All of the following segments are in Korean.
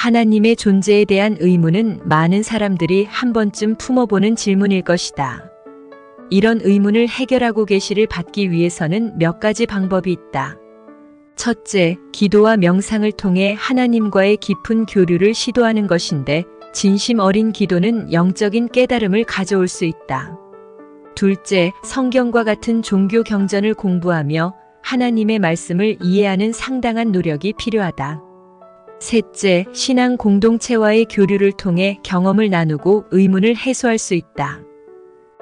하나님의 존재에 대한 의문은 많은 사람들이 한 번쯤 품어보는 질문일 것이다. 이런 의문을 해결하고 계시를 받기 위해서는 몇 가지 방법이 있다. 첫째, 기도와 명상을 통해 하나님과의 깊은 교류를 시도하는 것인데, 진심 어린 기도는 영적인 깨달음을 가져올 수 있다. 둘째, 성경과 같은 종교 경전을 공부하며 하나님의 말씀을 이해하는 상당한 노력이 필요하다. 셋째, 신앙 공동체와의 교류를 통해 경험을 나누고 의문을 해소할 수 있다.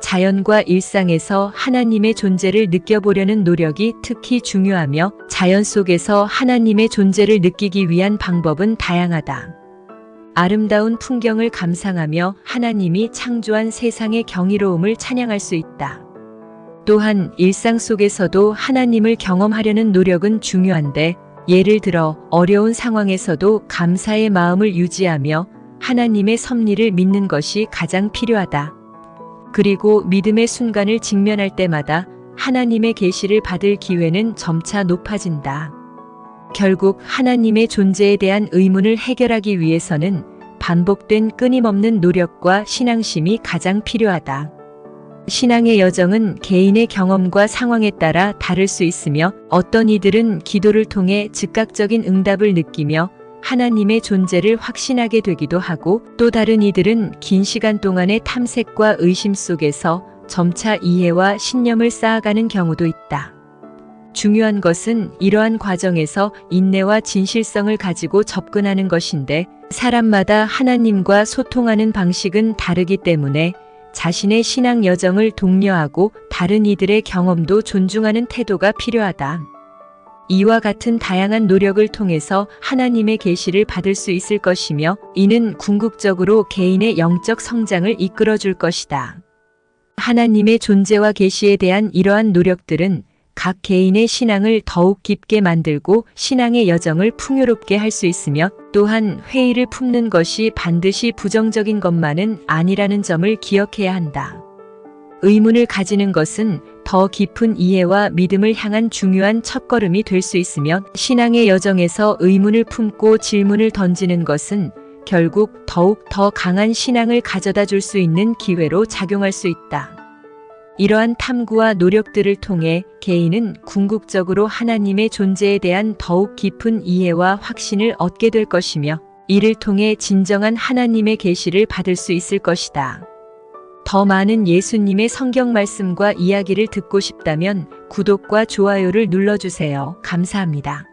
자연과 일상에서 하나님의 존재를 느껴보려는 노력이 특히 중요하며, 자연 속에서 하나님의 존재를 느끼기 위한 방법은 다양하다. 아름다운 풍경을 감상하며 하나님이 창조한 세상의 경이로움을 찬양할 수 있다. 또한 일상 속에서도 하나님을 경험하려는 노력은 중요한데, 예를 들어 어려운 상황에서도 감사의 마음을 유지하며 하나님의 섭리를 믿는 것이 가장 필요하다. 그리고 믿음의 순간을 직면할 때마다 하나님의 계시를 받을 기회는 점차 높아진다. 결국 하나님의 존재에 대한 의문을 해결하기 위해서는 반복된 끊임없는 노력과 신앙심이 가장 필요하다. 신앙의 여정은 개인의 경험과 상황에 따라 다를 수 있으며, 어떤 이들은 기도를 통해 즉각적인 응답을 느끼며 하나님의 존재를 확신하게 되기도 하고, 또 다른 이들은 긴 시간 동안의 탐색과 의심 속에서 점차 이해와 신념을 쌓아가는 경우도 있다. 중요한 것은 이러한 과정에서 인내와 진실성을 가지고 접근하는 것인데, 사람마다 하나님과 소통하는 방식은 다르기 때문에 자신의 신앙 여정을 독려하고 다른 이들의 경험도 존중하는 태도가 필요하다. 이와 같은 다양한 노력을 통해서 하나님의 계시를 받을 수 있을 것이며, 이는 궁극적으로 개인의 영적 성장을 이끌어 줄 것이다. 하나님의 존재와 계시에 대한 이러한 노력들은 각 개인의 신앙을 더욱 깊게 만들고 신앙의 여정을 풍요롭게 할 수 있으며, 또한 회의를 품는 것이 반드시 부정적인 것만은 아니라는 점을 기억해야 한다. 의문을 가지는 것은 더 깊은 이해와 믿음을 향한 중요한 첫걸음이 될 수 있으며, 신앙의 여정에서 의문을 품고 질문을 던지는 것은 결국 더욱 더 강한 신앙을 가져다 줄 수 있는 기회로 작용할 수 있다. 이러한 탐구와 노력들을 통해 개인은 궁극적으로 하나님의 존재에 대한 더욱 깊은 이해와 확신을 얻게 될 것이며, 이를 통해 진정한 하나님의 계시를 받을 수 있을 것이다. 더 많은 예수님의 성경 말씀과 이야기를 듣고 싶다면 구독과 좋아요를 눌러주세요. 감사합니다.